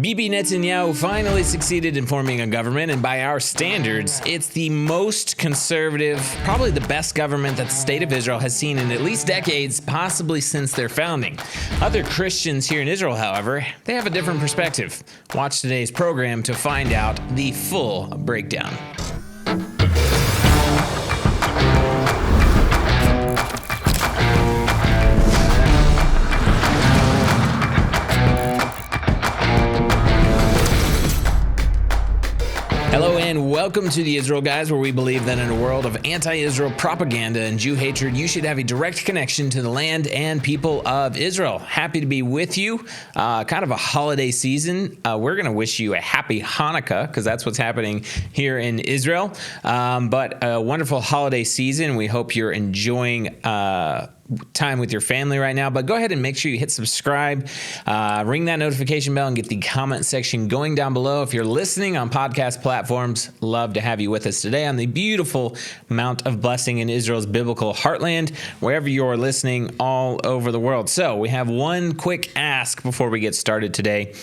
Bibi Netanyahu finally succeeded in forming a government, and by our standards, it's the most conservative, probably the best government that the state of Israel has seen in at least decades, possibly since their founding. Other Christians here in Israel, however, they have a different perspective. Watch today's program to find out the full breakdown. Hello and welcome to the Israel Guys, where we believe that in a world of anti-Israel propaganda and Jew hatred, you should have a direct connection to the land and people of Israel. Happy to be with you. Kind of a holiday season. We're going to wish you a happy Hanukkah because that's what's happening here in Israel. But a wonderful holiday season. We hope you're enjoying time with your family right now, but go ahead and make sure you hit subscribe, ring that notification bell, and get the comment section going down below. If you're listening on podcast platforms, love to have you with us today on the beautiful Mount of Blessing in Israel's biblical heartland, wherever you're listening all over the world. So we have one quick ask before we get started today,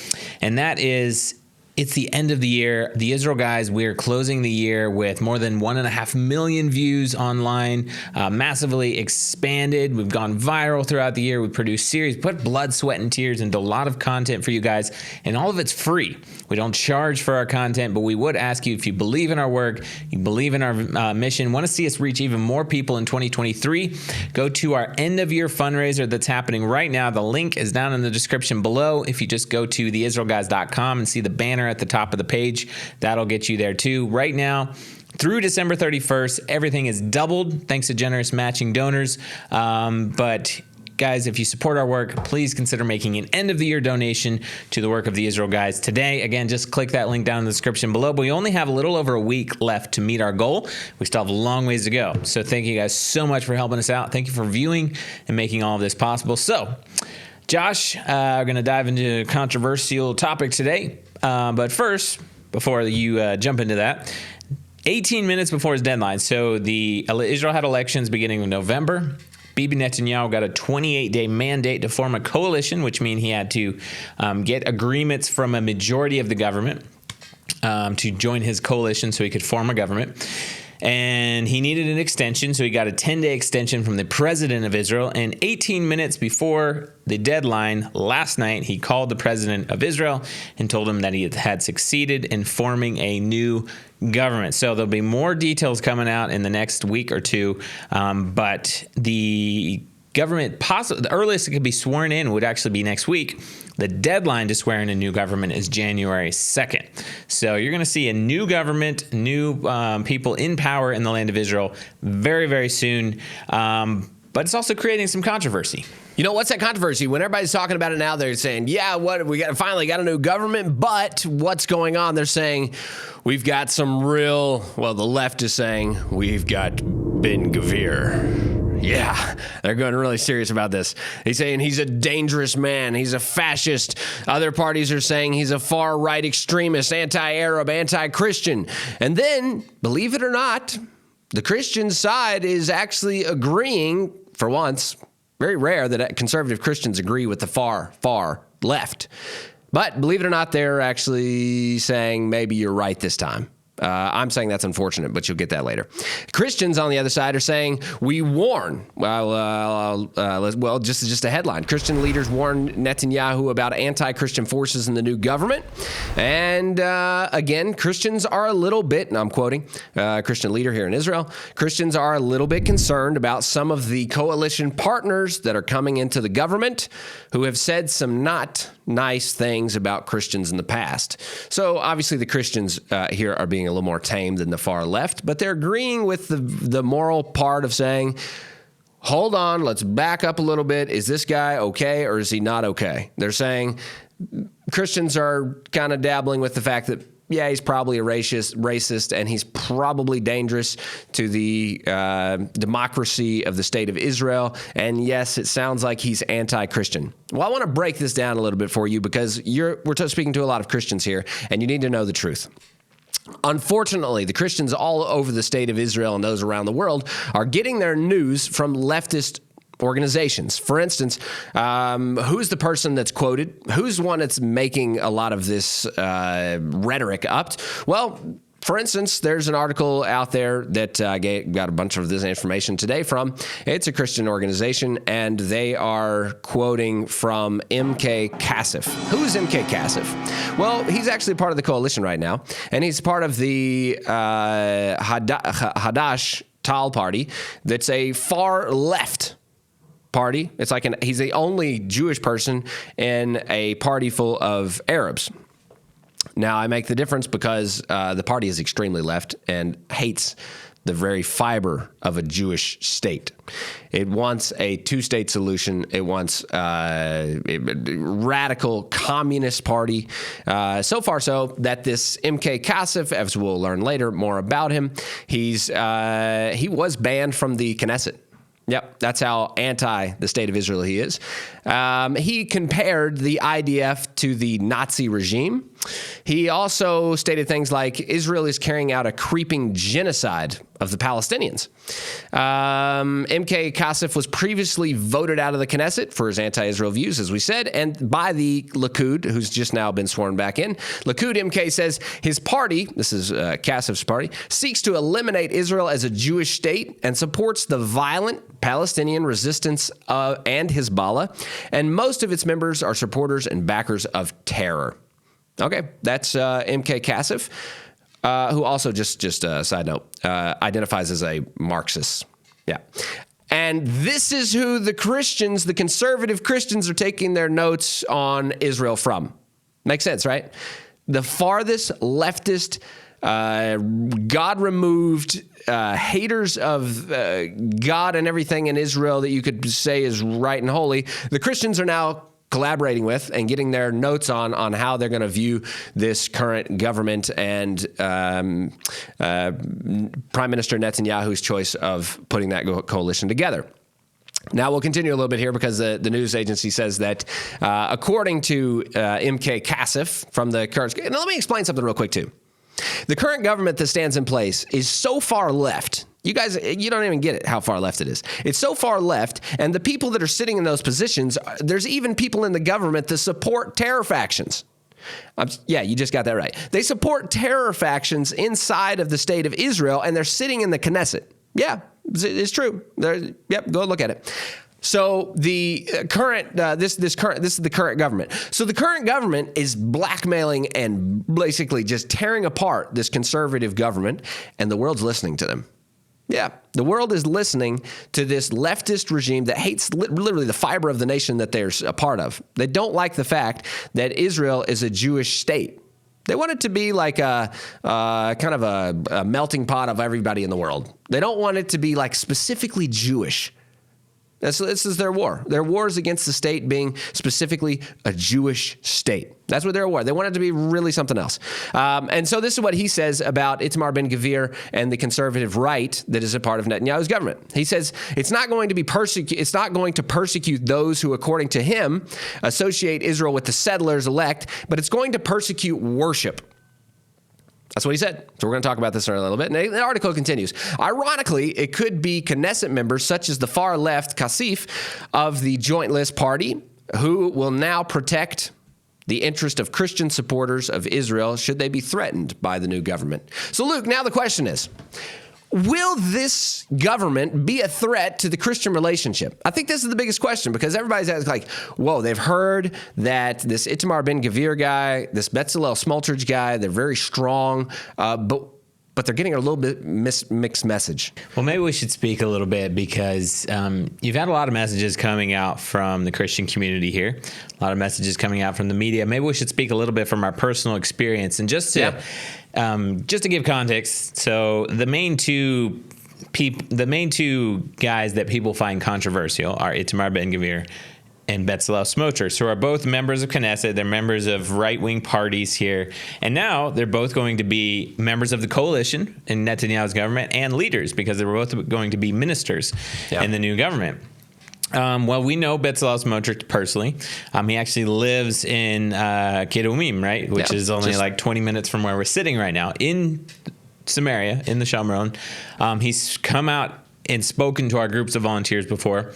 and that is, it's the end of the year. The Israel Guys, we're closing the year with more than 1.5 million views online, massively expanded. We've gone viral throughout the year. We've produced series, put blood, sweat, and tears into a lot of content for you guys, and all of it's free. We don't charge for our content, but we would ask you, if you believe in our work, you believe in our mission, want to see us reach even more people in 2023, go to our end-of-year fundraiser that's happening right now. The link is down in the description below. If you just go to theisraelguys.com and see the banner at the top of the page, that'll get you there too. Right now, through December 31st, everything is doubled thanks to generous matching donors. But guys, if you support our work, please consider making an end-of-the-year donation to the work of the Israel Guys today. Again, just click that link down in the description below. But we only have a little over a week left to meet our goal. We still have a long ways to go. So thank you guys so much for helping us out. Thank you for viewing and making all of this possible. So, Josh, we're going to dive into a controversial topic today. But first, before you jump into that, 18 minutes before his deadline. So Israel had elections beginning of November. Bibi Netanyahu got a 28-day mandate to form a coalition, which means he had to get agreements from a majority of the government to join his coalition so he could form a government. And he needed an extension, so he got a 10-day extension from the president of Israel. And 18 minutes before the deadline last night, he called the president of Israel and told him that he had succeeded in forming a new government. So there'll be more details coming out in the next week or two, but the government, the earliest it could be sworn in would actually be next week. The deadline to swear in a new government is January 2nd. So you're going to see a new government, new people in power in the land of Israel very, very soon. But it's also creating some controversy. You know, what's that controversy? When everybody's talking about it now, they're saying, yeah, finally got a new government, but what's going on? They're saying we've got some real, the left is saying we've got Ben Gvir. Yeah, they're going really serious about this. He's saying he's a dangerous man. He's a fascist. Other parties are saying he's a far-right extremist, anti-Arab, anti-Christian. And then, believe it or not, the Christian side is actually agreeing, for once, very rare that conservative Christians agree with the far, far left. But believe it or not, they're actually saying maybe you're right this time. I'm saying that's unfortunate, but you'll get that later. Christians on the other side are saying we warn. Just a headline. Christian leaders warn Netanyahu about anti-Christian forces in the new government. And again, Christians are a little bit, and I'm quoting a Christian leader here in Israel, Christians are a little bit concerned about some of the coalition partners that are coming into the government who have said some not nice things about Christians in the past. So obviously the Christians here are being a little more tame than the far left, but they're agreeing with the moral part of saying, hold on, let's back up a little bit. Is this guy okay or is he not okay? They're saying Christians are kind of dabbling with the fact that, yeah, he's probably a racist, and he's probably dangerous to the democracy of the state of Israel. And yes, it sounds like he's anti-Christian. Well, I want to break this down a little bit for you because we're speaking to a lot of Christians here, and you need to know the truth. Unfortunately, the Christians all over the state of Israel and those around the world are getting their news from leftist organizations. For instance, who's the person that's quoted? Who's the one that's making a lot of this rhetoric up? Well, for instance, there's an article out there that I got a bunch of this information today from. It's a Christian organization, and they are quoting from M.K. Kassif. Who's M.K. Kassif? Well, he's actually part of the coalition right now, and he's part of the Hadash Tal party that's a far left party. It's like he's the only Jewish person in a party full of Arabs. Now, I make the difference because the party is extremely left and hates the very fiber of a Jewish state. It wants a two-state solution. It wants a radical communist party. So far so that this M.K. Kassif, as we'll learn later more about him, he was banned from the Knesset. Yep, that's how anti the state of Israel he is. He compared the IDF to the Nazi regime. He also stated things like Israel is carrying out a creeping genocide of the Palestinians. M.K. Kassif was previously voted out of the Knesset for his anti-Israel views, as we said, and by the Likud, who's just now been sworn back in. Likud M.K. says his party, this is Kassif's party, seeks to eliminate Israel as a Jewish state and supports the violent Palestinian resistance and Hezbollah, and most of its members are supporters and backers of terror. Okay, that's M.K. Kassif. Who also, just a side note, identifies as a Marxist. Yeah. And this is who the Christians, the conservative Christians, are taking their notes on Israel from. Makes sense, right? The farthest leftist, God-removed, haters of God and everything in Israel that you could say is right and holy, the Christians are now collaborating with and getting their notes on how they're going to view this current government and Prime Minister Netanyahu's choice of putting that coalition together. Now, we'll continue a little bit here because the news agency says that according to M.K. Kassif from the current... Now, let me explain something real quick, too. The current government that stands in place is so far left. You guys, you don't even get it, how far left it is. It's so far left, and the people that are sitting in those positions, there's even people in the government that support terror factions. Yeah, you just got that right. They support terror factions inside of the state of Israel, and they're sitting in the Knesset. Yeah, it's true. Yep, go look at it. So the current, this is the current government. So the current government is blackmailing and basically just tearing apart this conservative government, and the world's listening to them. Yeah, the world is listening to this leftist regime that hates literally the fiber of the nation that they're a part of. They don't like the fact that Israel is a Jewish state. They want it to be like a kind of a melting pot of everybody in the world. They don't want it to be like specifically Jewish. This is their war. Their war is against the state being specifically a Jewish state. That's what their war. They want it to be really something else. And so this is what he says about Itamar Ben-Gvir and the conservative right that is a part of Netanyahu's government. He says it's not going to persecute those who, according to him, associate Israel with the settlers elect, but it's going to persecute worship. That's what he said. So we're going to talk about this in a little bit. And the article continues. Ironically, it could be Knesset members such as the far left Kassif of the Joint List Party who will now protect the interest of Christian supporters of Israel should they be threatened by the new government. So, Luke, now the question is, will this government be a threat to the Christian relationship? I think this is the biggest question because everybody's like, whoa, they've heard that this Itamar Ben-Gvir guy, this Bezalel Smotrich guy, they're very strong, but they're getting a little bit mixed message. Well, maybe we should speak a little bit because you've had a lot of messages coming out from the Christian community here, a lot of messages coming out from the media. Maybe we should speak a little bit from our personal experience and just to give context. So the main two guys that people find controversial are Itamar Ben-Gvir and Bezalel Smotrich, who are both members of Knesset. They're members of right-wing parties here. And now they're both going to be members of the coalition in Netanyahu's government and leaders because they're both going to be ministers in the new government. Well, we know Bezalel Smotrich personally. He actually lives in Kedumim, right? Which is only like 20 minutes from where we're sitting right now in Samaria, in the Shomron. He's come out and spoken to our groups of volunteers before.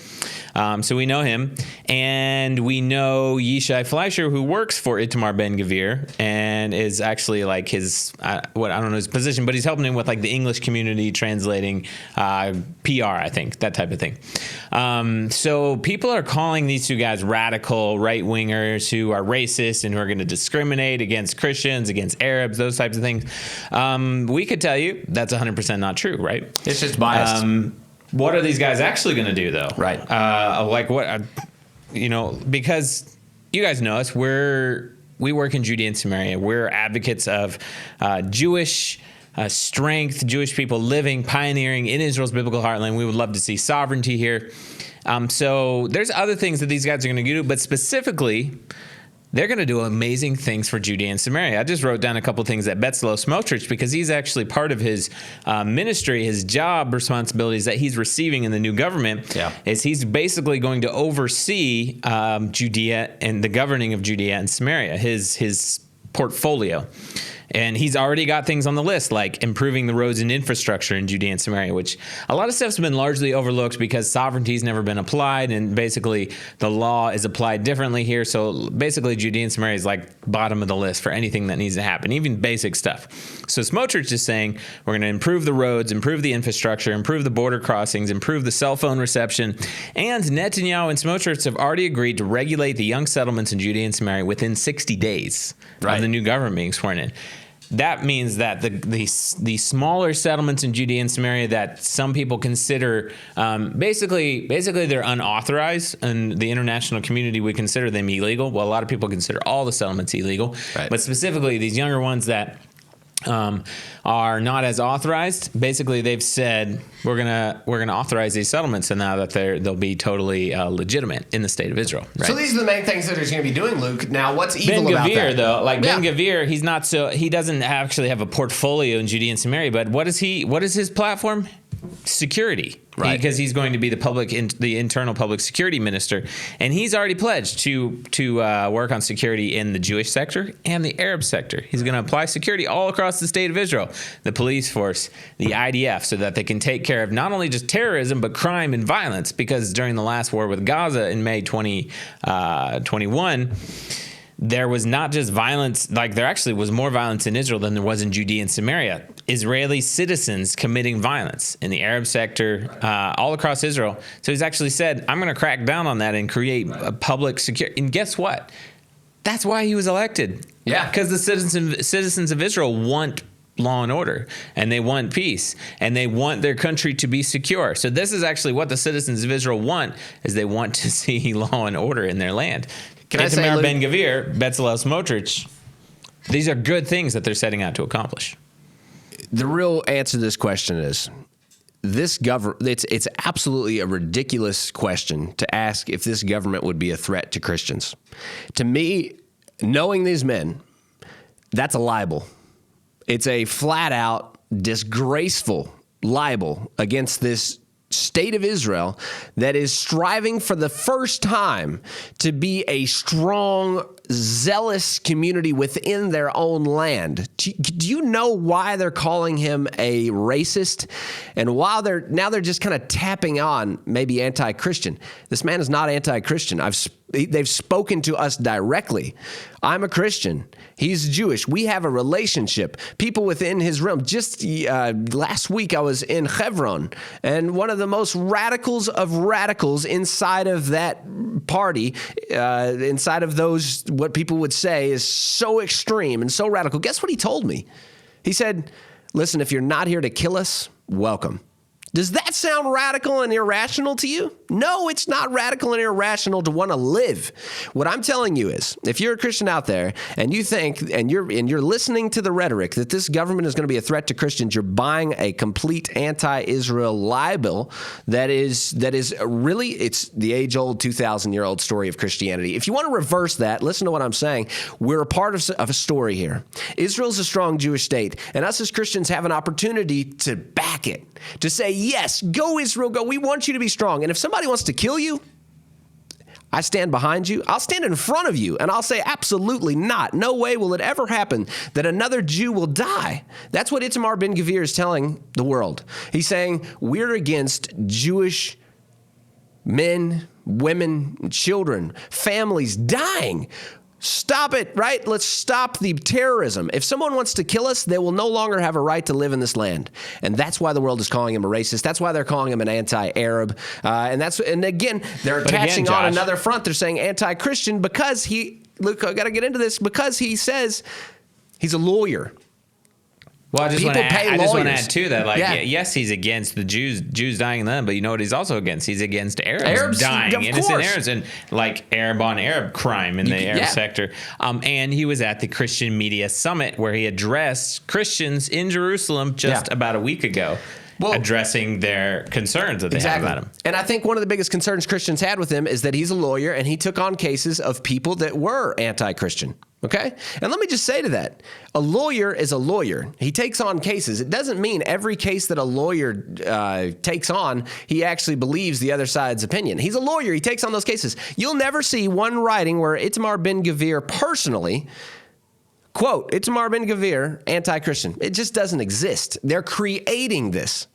So we know him, and we know Yishai Fleischer, who works for Itamar Ben-Gvir and is actually like his, I don't know his position, but he's helping him with like the English community translating PR, I think, that type of thing. So people are calling these two guys radical right-wingers who are racist and who are going to discriminate against Christians, against Arabs, those types of things. We could tell you that's 100% not true, right? It's just biased. What are these guys actually going to do, though? Right. Like what, because you guys know us, we work in Judea and Samaria. We're advocates of Jewish strength, Jewish people living, pioneering in Israel's biblical heartland. We would love to see sovereignty here. So there's other things that these guys are going to do, but specifically, they're going to do amazing things for Judea and Samaria. I just wrote down a couple things at Bezalel Smotrich because he's actually part of his ministry, his job responsibilities that he's receiving in the new government. Yeah. Is he's basically going to oversee Judea and the governing of Judea and Samaria, his portfolio. And he's already got things on the list like improving the roads and infrastructure in Judea and Samaria, which a lot of stuff's been largely overlooked because sovereignty's never been applied, and basically the law is applied differently here. So basically Judea and Samaria is like bottom of the list for anything that needs to happen, even basic stuff. So Smotrich is saying we're going to improve the roads, improve the infrastructure, improve the border crossings, improve the cell phone reception. And Netanyahu and Smotrich have already agreed to regulate the young settlements in Judea and Samaria within 60 days of the new government being sworn in. That means that the smaller settlements in Judea and Samaria that some people consider basically they're unauthorized, and the international community would consider them illegal. Well, a lot of people consider all the settlements illegal, right. But specifically these younger ones that are not as authorized. Basically, they've said we're gonna authorize these settlements, and now that they'll be totally legitimate in the state of Israel. Right? So these are the main things that he's going to be doing, Luke. Now, what's evil about that? Ben-Gvir, though, like Ben-Gvir, he doesn't actually have a portfolio in Judea and Samaria. But what is his platform? Security, right? Because he's going to be the internal public security minister, and he's already pledged to work on security in the Jewish sector and the Arab sector. He's going to apply security all across the state of Israel, the police force, the IDF, so that they can take care of not only just terrorism but crime and violence. Because during the last war with Gaza in May 2021. There was not just violence, like there actually was more violence in Israel than there was in Judea and Samaria. Israeli citizens committing violence in the Arab sector, all across Israel. So he's actually said, I'm going to crack down on that and create a public security. And guess what? That's why he was elected. Yeah. Because the citizens of Israel want law and order, and they want peace, and they want their country to be secure. So this is actually what the citizens of Israel want, is they want to see law and order in their land. Can I say, Itamar Ben-Gvir, Bezalel Smotrich, these are good things that they're setting out to accomplish. The real answer to this question is it's absolutely a ridiculous question to ask if this government would be a threat to Christians. To me, knowing these men, that's a libel. It's a flat out disgraceful libel against this state of Israel that is striving for the first time to be a strong, zealous community within their own land. Do you know why they're calling him a racist? And while they're just kind of tapping on maybe anti-Christian. This man is not anti-Christian. They've spoken to us directly. I'm a Christian. He's Jewish. We have a relationship. People within his realm. Just last week, I was in Hebron, and one of the most radicals of radicals inside of that party, inside of those, what people would say is so extreme and so radical. Guess what he told me? He said, listen, if you're not here to kill us, welcome. Does that sound radical and irrational to you? No, it's not radical and irrational to want to live. What I'm telling you is, if you're a Christian out there and you think and you're listening to the rhetoric that this government is going to be a threat to Christians, you're buying a complete anti-Israel libel that is really, it's the age-old 2,000-year-old story of Christianity. If you want to reverse that, listen to what I'm saying. We're a part of a story here. Israel's a strong Jewish state, and us as Christians have an opportunity to back it, to say, yes, go Israel, go. We want you to be strong. And if somebody wants to kill you, I stand behind you. I'll stand in front of you, and I'll say, absolutely not. No way will it ever happen that another Jew will die. That's what Itamar Ben-Gvir is telling the world. He's saying, we're against Jewish men, women, children, families dying. Stop it, right? Let's stop the terrorism. If someone wants to kill us, they will no longer have a right to live in this land. And that's why the world is calling him a racist. That's why they're calling him an anti-Arab. And again, they're attaching on another front. They're saying anti-Christian because Luke, I got to get into this, because he says he's a lawyer. Well, I just want to add to that, yes, he's against the Jews dying in them, but you know what he's also against? He's against Arabs dying, innocent Arabs, and like Arab on Arab crime in the Arab sector. And he was at the Christian Media Summit where he addressed Christians in Jerusalem just about a week ago. Addressing their concerns that they have about him. And I think one of the biggest concerns Christians had with him is that he's a lawyer and he took on cases of people that were anti-Christian. Okay? And let me just say to that, a lawyer is a lawyer. He takes on cases. It doesn't mean every case that a lawyer takes on, he actually believes the other side's opinion. He's a lawyer. He takes on those cases. You'll never see one writing where Itamar Ben-Gvir personally, quote, Itamar Ben-Gvir, anti-Christian. It just doesn't exist. They're creating this.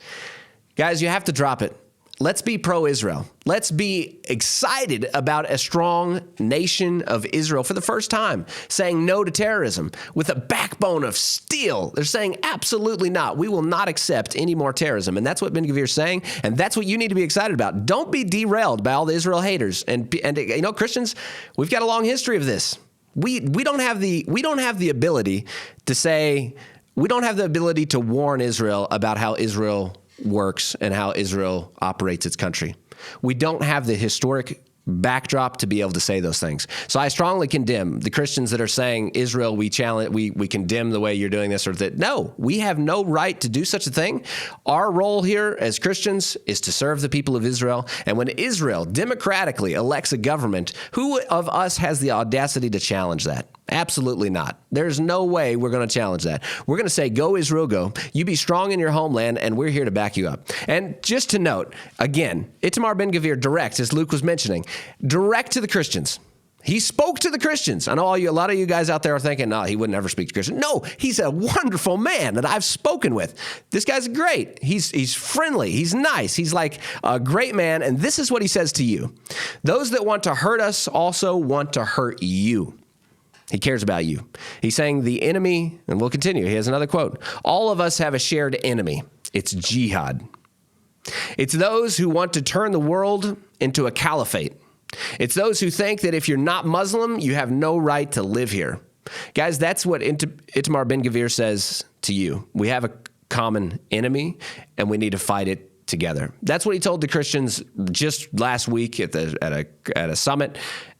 Guys, you have to drop it. Let's be pro-Israel. Let's be excited about a strong nation of Israel for the first time, saying no to terrorism with a backbone of steel. They're saying absolutely not. We will not accept any more terrorism. And that's what Ben-Gvir is saying, and that's what you need to be excited about. Don't be derailed by all the Israel haters. And you know, Christians, we've got a long history of this. We don't have the ability to say, we don't have the ability to warn Israel about how Israel works and how Israel operates its country. We don't have the historic backdrop to be able to say those things. So I strongly condemn the Christians that are saying, Israel, we challenge, we condemn the way you're doing this or that. No, we have no right to do such a thing. Our role here as Christians is to serve the people of Israel. And when Israel democratically elects a government, who of us has the audacity to challenge that? Absolutely not. There's no way we're going to challenge that. We're going to say, go Israel, go. You be strong in your homeland, and we're here to back you up. And just to note, again, Itamar Ben-Gvir direct, as Luke was mentioning, direct to the Christians. He spoke to the Christians. I know a lot of you guys out there are thinking, no, he would never speak to Christians. No, he's a wonderful man that I've spoken with. This guy's great. He's friendly. He's nice. He's like a great man. And this is what he says to you. Those that want to hurt us also want to hurt you. He cares about you. He's saying the enemy, and we'll continue. He has another quote. All of us have a shared enemy. It's jihad. It's those who want to turn the world into a caliphate. It's those who think that if you're not Muslim, you have no right to live here. Guys, that's what Itamar Ben-Gvir says to you. We have a common enemy, and we need to fight it together. That's what he told the Christians just last week at a summit.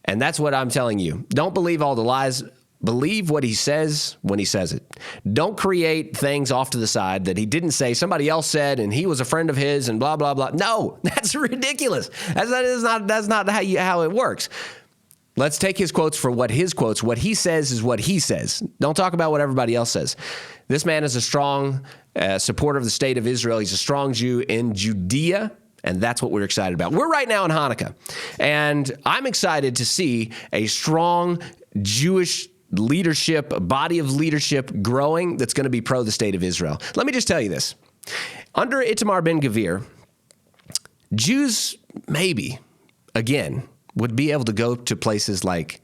And that's what I'm telling you. Don't believe all the lies. Believe what he says when he says it. Don't create things off to the side that he didn't say, somebody else said, and he was a friend of his, and blah, blah, blah. No, that's ridiculous. That's not how it works. Let's take his quotes for what his quotes. What he says is what he says. Don't talk about what everybody else says. This man is a strong supporter of the state of Israel. He's a strong Jew in Judea. And that's what we're excited about. We're right now in Hanukkah, and I'm excited to see a strong Jewish leadership, a body of leadership growing that's going to be pro the state of Israel. Let me just tell you this. Under Itamar Ben-Gvir, Jews maybe, again, would be able to go to places like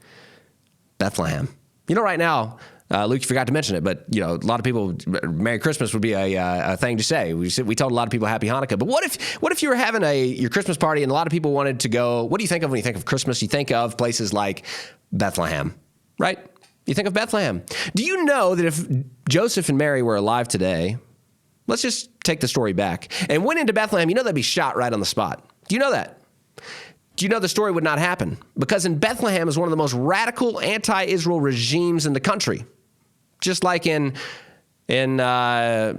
Bethlehem. You know, right now, Luke, you forgot to mention it, but you know, a lot of people, Merry Christmas would be a thing to say. We told a lot of people Happy Hanukkah. But what if you were having your Christmas party and a lot of people wanted to go? What do you think of when you think of Christmas? You think of places like Bethlehem, right? You think of Bethlehem. Do you know that if Joseph and Mary were alive today, let's just take the story back, and went into Bethlehem, you know they'd be shot right on the spot. Do you know that? Do you know the story would not happen? Because in Bethlehem is one of the most radical anti-Israel regimes in the country. Just like in all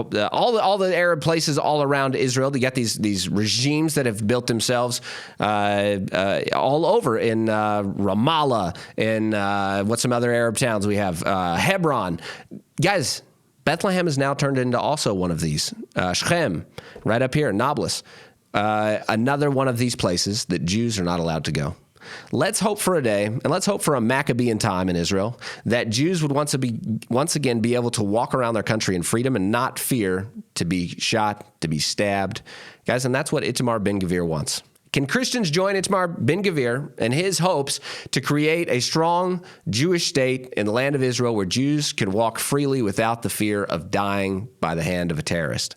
the Arab places all around Israel, you got these regimes that have built themselves all over in Ramallah, and what's some other Arab towns we have? Hebron. Guys, Bethlehem has now turned into also one of these. Shechem, right up here, Nablus. Another one of these places that Jews are not allowed to go. Let's hope for a day, and let's hope for a Maccabean time in Israel, that Jews would once again be able to walk around their country in freedom and not fear to be shot, to be stabbed. Guys, and that's what Itamar Ben-Gvir wants. Can Christians join Itamar Ben-Gvir and his hopes to create a strong Jewish state in the land of Israel where Jews can walk freely without the fear of dying by the hand of a terrorist?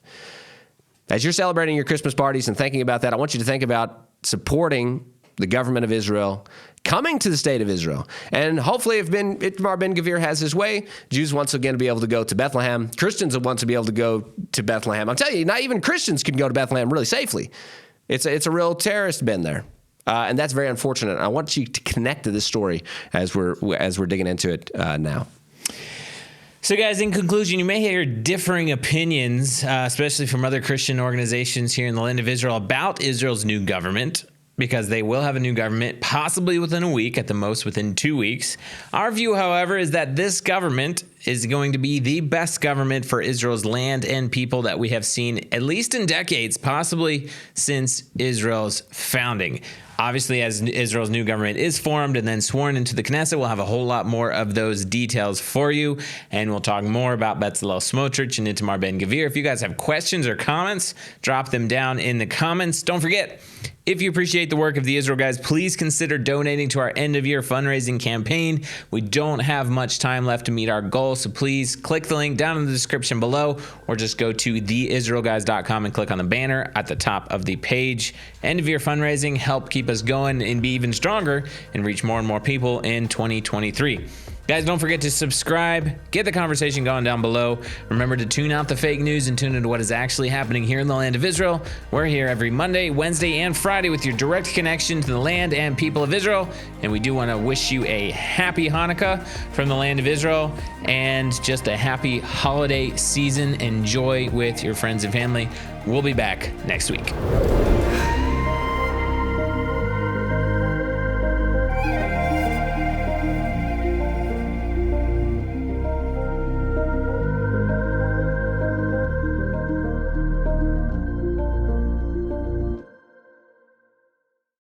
As you're celebrating your Christmas parties and thinking about that, I want you to think about supporting the government of Israel, coming to the state of Israel. And hopefully if Itamar Ben-Gvir has his way, Jews once again be able to go to Bethlehem. Christians will want to be able to go to Bethlehem. I'm telling you, not even Christians can go to Bethlehem really safely. It's a real terrorist bin there. And that's very unfortunate. I want you to connect to this story as we're digging into it now. So, guys, in conclusion, you may hear differing opinions, especially from other Christian organizations here in the land of Israel, about Israel's new government, because they will have a new government, possibly within a week, at the most within 2 weeks. Our view, however, is that this government is going to be the best government for Israel's land and people that we have seen, at least in decades, possibly since Israel's founding. Obviously, as Israel's new government is formed and then sworn into the Knesset, we'll have a whole lot more of those details for you, and we'll talk more about Bezalel Smotrich and Itamar Ben-Gvir. If you guys have questions or comments, drop them down in the comments. Don't forget, if you appreciate the work of the Israel Guys, please consider donating to our end-of-year fundraising campaign. We don't have much time left to meet our goal, so please click the link down in the description below, or just go to theisraelguys.com and click on the banner at the top of the page. End-of-year fundraising help keep us going and be even stronger and reach more and more people in 2023. Guys, don't forget to subscribe, get the conversation going down below. Remember to tune out the fake news and tune into what is actually happening here in the land of Israel. We're here every Monday, Wednesday, and Friday with your direct connection to the land and people of Israel. And we do want to wish you a happy Hanukkah from the land of Israel and just a happy holiday season. Enjoy with your friends and family. We'll be back next week.